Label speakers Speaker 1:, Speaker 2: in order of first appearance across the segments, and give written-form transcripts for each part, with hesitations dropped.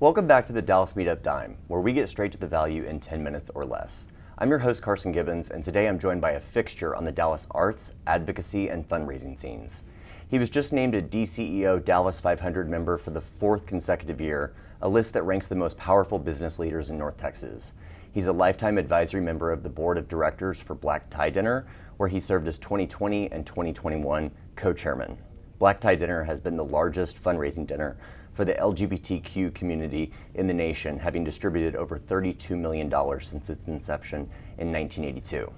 Speaker 1: Welcome back to the Dallas Meetup Dime, where we get straight to the value in 10 minutes or less. I'm your host, Carson Gibbons, and today I'm joined by a fixture on the Dallas arts, advocacy, and fundraising scenes. He was just named a DCEO Dallas 500 member for the 4th consecutive year, a list that ranks the most powerful business leaders in North Texas. He's a lifetime advisory member of the board of directors for Black Tie Dinner, where he served as 2020 and 2021 co-chairman. Black Tie Dinner has been the largest fundraising dinner for the LGBTQ community in the nation, having distributed over $32 million since its inception in 1982.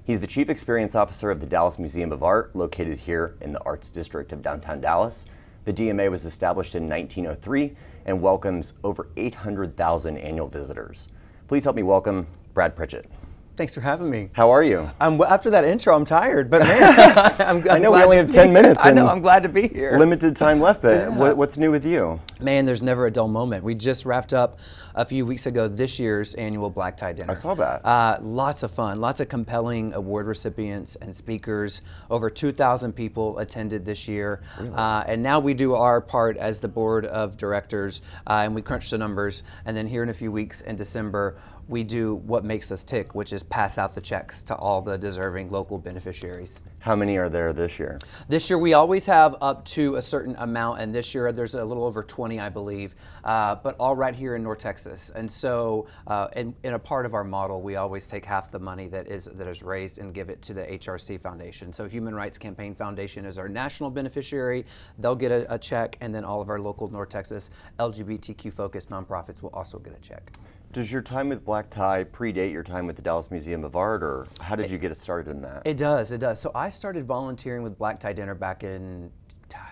Speaker 1: He's the Chief Experience Officer of the Dallas Museum of Art, located here in the Arts District of downtown Dallas. The DMA was established in 1903 and welcomes over 800,000 annual visitors. Please help me welcome Brad Pritchett.
Speaker 2: Thanks for having me.
Speaker 1: How are you?
Speaker 2: After that intro, I'm tired, but man, I'm
Speaker 1: I know we only have 10 minutes.
Speaker 2: I know, I'm glad to be here.
Speaker 1: Limited time left, but
Speaker 2: Yeah.
Speaker 1: what's new with you?
Speaker 2: Man, there's never a dull moment. We just wrapped up a few weeks ago this year's annual Black Tie Dinner.
Speaker 1: I saw that.
Speaker 2: Lots of fun, lots of compelling award recipients and speakers. Over 2,000 people attended this year.
Speaker 1: Really?
Speaker 2: And now we do our part as the board of directors, and we crunch the numbers. And then here in a few weeks in December, we do what makes us tick, which is pass out the checks to all the deserving local beneficiaries.
Speaker 1: How many are there this year?
Speaker 2: This year we always have up to a certain amount, and this year there's a little over 20, I believe, but all right here in North Texas. And so in a part of our model, we always take half the money that is raised and give it to the HRC Foundation. So Human Rights Campaign Foundation is our national beneficiary. They'll get a check, and then all of our local North Texas LGBTQ-focused nonprofits will also get a check.
Speaker 1: Does your time with Black Tie predate your time with the Dallas Museum of Art, or how did you get started in that?
Speaker 2: It does. So I started volunteering with Black Tie Dinner back in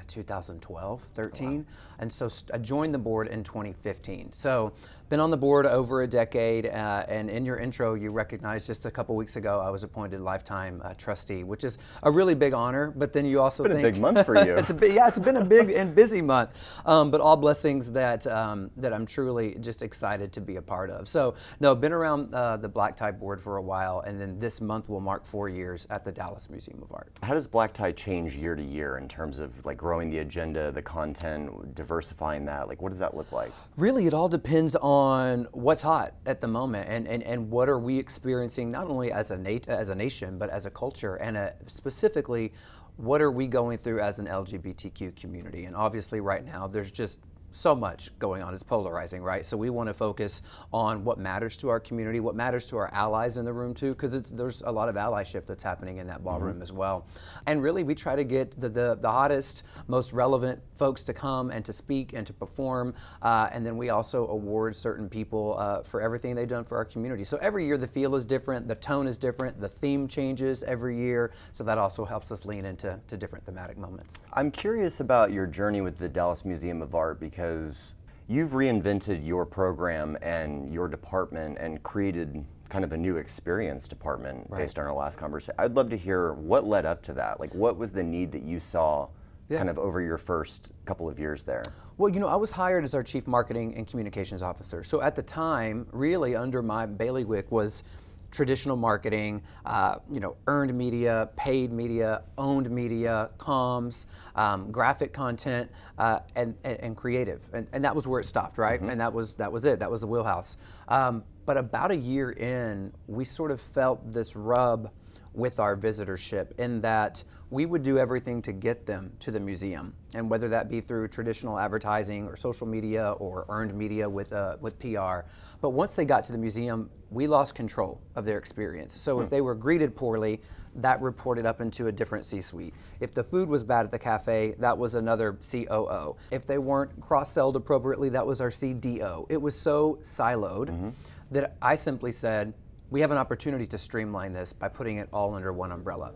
Speaker 2: 2012, 13, wow. And so I joined the board in 2015. So been on the board over a decade, and in your intro you recognized just a couple weeks ago I was appointed lifetime trustee, which is a really big honor, but then you also
Speaker 1: think—
Speaker 2: It's
Speaker 1: been a big month for you.
Speaker 2: It's been a big and busy month, but all blessings that I'm truly just excited to be a part of. So no, been around the Black Tie board for a while, and then this month will mark 4 years at the Dallas Museum of Art.
Speaker 1: How does Black Tie change year to year in terms of like growing the agenda, the content, diversifying that? Like, what does that look like?
Speaker 2: Really, it all depends on what's hot at the moment, and what are we experiencing, not only as a nation, but as a culture, and specifically, what are we going through as an LGBTQ community? And obviously right now, there's just so much going on. It's polarizing, right? So we want to focus on what matters to our community, what matters to our allies in the room too, because there's a lot of allyship that's happening in that ballroom as well. And really, we try to get the hottest, most relevant folks to come and to speak and to perform, and then we also award certain people for everything they've done for our community. So every year the feel is different, the tone is different, the theme changes every year, so that also helps us lean into different thematic moments.
Speaker 1: I'm curious about your journey with the Dallas Museum of Art, because you've reinvented your program and your department and created kind of a new experience department based on our last conversation. I'd love to hear what led up to that. Like, what was the need that you saw kind of over your first couple of years there?
Speaker 2: Well, I was hired as our Chief Marketing and Communications Officer. So at the time, really under my bailiwick was traditional marketing, earned media, paid media, owned media, comms, graphic content, and creative, and that was where it stopped, right? And that was it. That was the wheelhouse. But about a year in, we sort of felt this rub with our visitorship, in that we would do everything to get them to the museum, and whether that be through traditional advertising or social media or earned media with PR. But once they got to the museum, we lost control of their experience. So if they were greeted poorly, that reported up into a different C-suite. If the food was bad at the cafe, that was another COO. If they weren't cross-selled appropriately, that was our CDO. It was so siloed that I simply said, we have an opportunity to streamline this by putting it all under one umbrella.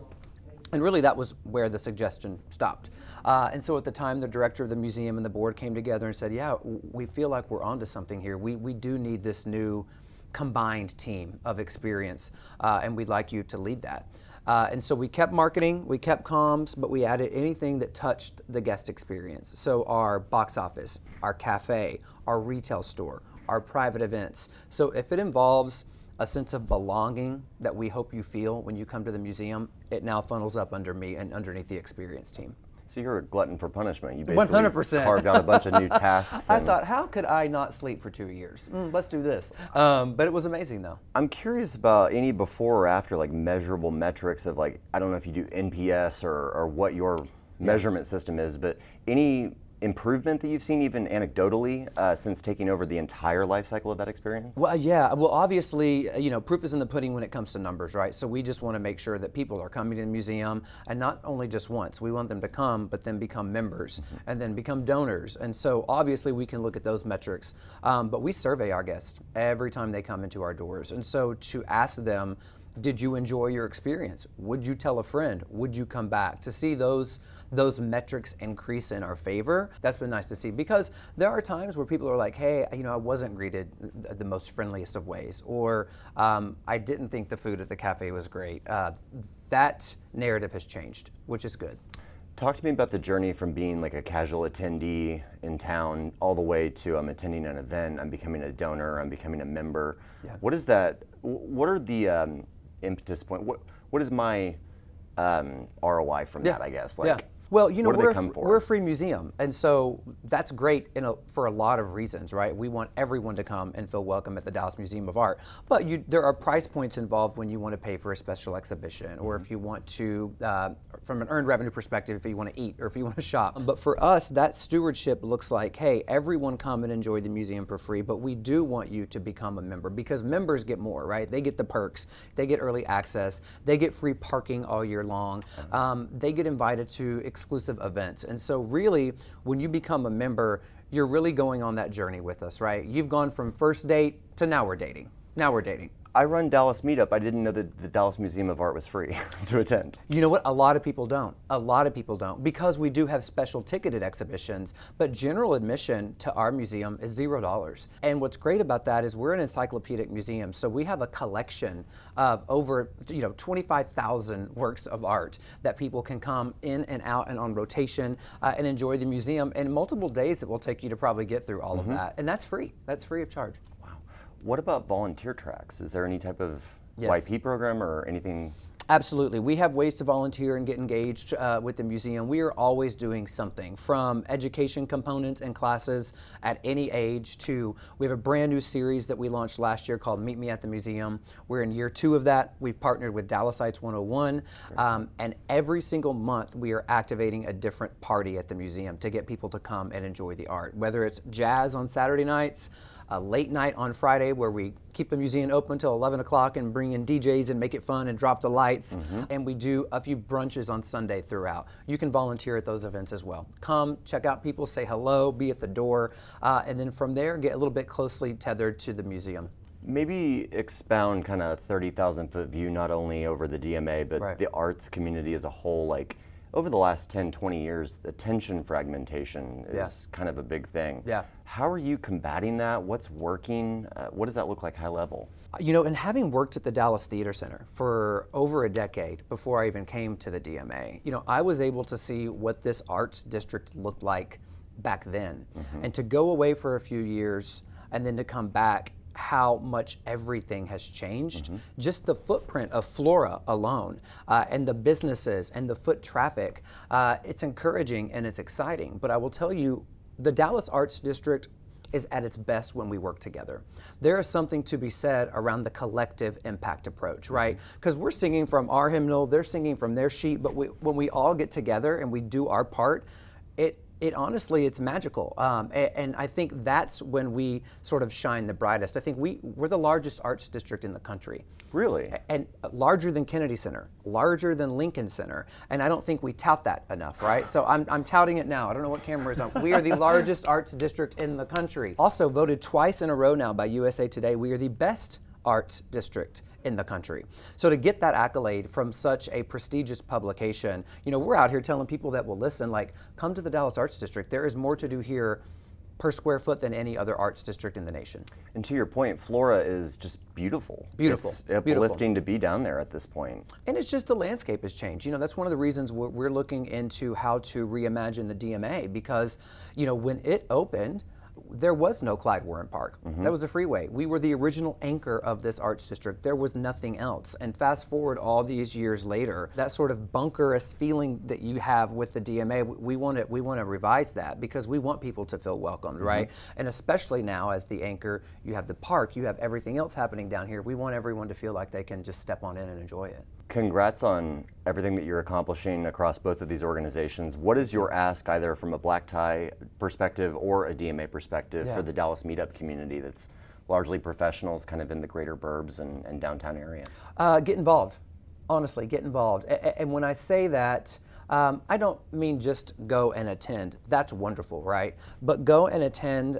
Speaker 2: And really, that was where the suggestion stopped. And so at the time, the director of the museum and the board came together and said, yeah, we feel like we're onto something here. We do need this new combined team of experience, and we'd like you to lead that. And so we kept marketing, we kept comms, but we added anything that touched the guest experience. So our box office, our cafe, our retail store, our private events. So if it involves a sense of belonging that we hope you feel when you come to the museum, it now funnels up under me and underneath the experience team.
Speaker 1: So you're a glutton for punishment. You basically
Speaker 2: 100%.
Speaker 1: carved out a bunch of new tasks.
Speaker 2: I thought, how could I not sleep for 2 years? Let's do this. But it was amazing, though.
Speaker 1: I'm curious about any before or after, like, measurable metrics of, like, I don't know if you do NPS or what your measurement system is, but any improvement that you've seen, even anecdotally, since taking over the entire life cycle of that experience?
Speaker 2: Well, yeah. Well, obviously, proof is in the pudding when it comes to numbers, right? So we just want to make sure that people are coming to the museum, and not only just once. We want them to come, but then become members, and then become donors. And so obviously we can look at those metrics, but we survey our guests every time they come into our doors. And so to ask them, did you enjoy your experience? Would you tell a friend? Would you come back? To see those metrics increase in our favor, that's been nice to see, because there are times where people are like, hey, I wasn't greeted the most friendliest of ways, or I didn't think the food at the cafe was great. That narrative has changed, which is good.
Speaker 1: Talk to me about the journey from being like a casual attendee in town all the way to I'm attending an event, I'm becoming a donor, I'm becoming a member. Yeah. What is that? What are the impetus point? What is my ROI from that, I guess? Like,
Speaker 2: well, we're a free museum, and so that's great for a lot of reasons, right? We want everyone to come and feel welcome at the Dallas Museum of Art, but there are price points involved when you want to pay for a special exhibition, or if you want to, from an earned revenue perspective, if you want to eat or if you want to shop. But for us, that stewardship looks like, hey, everyone come and enjoy the museum for free, but we do want you to become a member, because members get more, right? They get the perks, they get early access, they get free parking all year long, they get invited to exclusive events. And so really, when you become a member, you're really going on that journey with us, right? You've gone from first date to now we're dating. I run DallasMeetup. I didn't know that the Dallas Museum of Art was free to attend. You know what? A lot of people don't. Because we do have special ticketed exhibitions, but general admission to our museum is $0. And what's great about that is we're an encyclopedic museum, so we have a collection of over 25,000 works of art that people can come in and out and on rotation and enjoy the museum. And multiple days it will take you to probably get through all of that. And that's free. That's free of charge. What about volunteer tracks? Is there any type of YP program or anything? Absolutely. We have ways to volunteer and get engaged with the museum. We are always doing something, from education components and classes at any age to, we have a brand new series that we launched last year called Meet Me at the Museum. We're in year 2 of that. We've partnered with Dallasites 101, and every single month we are activating a different party at the museum to get people to come and enjoy the art. Whether it's jazz on Saturday nights, a late night on Friday where we keep the museum open until 11 o'clock and bring in DJs and make it fun and drop the lights. And we do a few brunches on Sunday throughout. You can volunteer at those events as well. Come, check out people, say hello, be at the door, and then from there get a little bit closely tethered to the museum. Maybe expound kind of 30,000 foot view, not only over the DMA, but the arts community as a whole. Like, over the last 10, 20 years, attention fragmentation is kind of a big thing. How are you combating that? What's working? What does that look like high level? And having worked at the Dallas Theater Center for over a decade before I even came to the DMA, I was able to see what this arts district looked like back then. And to go away for a few years and then to come back, how much everything has changed. Just the footprint of Flora alone, and the businesses and the foot traffic, it's encouraging and it's exciting. But I will tell you, the Dallas Arts District is at its best when we work together. There is something to be said around the collective impact approach, right? Because we're singing from our hymnal, they're singing from their sheet, but when we all get together and we do our part, it honestly, it's magical. And I think that's when we sort of shine the brightest. I think we're the largest arts district in the country. Really? And larger than Kennedy Center, larger than Lincoln Center. And I don't think we tout that enough, right? So I'm touting it now. I don't know what camera is on. We are the largest arts district in the country. Also voted twice in a row now by USA Today, we are the best arts district in the country. So to get that accolade from such a prestigious publication, we're out here telling people that will listen, like, come to the Dallas Arts District. There is more to do here per square foot than any other arts district in the nation. And to your point, Flora is just beautiful. It's uplifting to be down there at this point. And it's just the landscape has changed. That's one of the reasons we're looking into how to reimagine the DMA, because, when it opened, there was no Clyde Warren Park. That was a freeway. We were the original anchor of this arts district. There was nothing else. And fast forward all these years later, that sort of bunkerous feeling that you have with the DMA, we want to revise that because we want people to feel welcomed, right? And especially now as the anchor, you have the park, you have everything else happening down here. We want everyone to feel like they can just step on in and enjoy it.
Speaker 1: Congrats on everything that you're accomplishing across both of these organizations. What is your ask, either from a black tie perspective or a DMA perspective, for the Dallas Meetup community that's largely professionals kind of in the greater burbs and downtown area?
Speaker 2: Get involved. Honestly, get involved. And when I say that, I don't mean just go and attend. That's wonderful, right? But go and attend.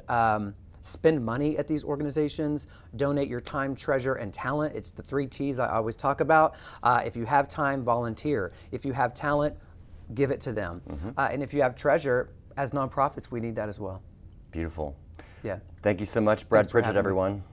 Speaker 2: Spend money at these organizations, donate your time, treasure, and talent. It's the 3 T's I always talk about. If you have time, volunteer. If you have talent, give it to them. And if you have treasure, as nonprofits, we need that as well.
Speaker 1: Beautiful.
Speaker 2: Yeah.
Speaker 1: Thank you so much, Brad
Speaker 2: Thanks for
Speaker 1: Pritchett,
Speaker 2: having me.
Speaker 1: everyone.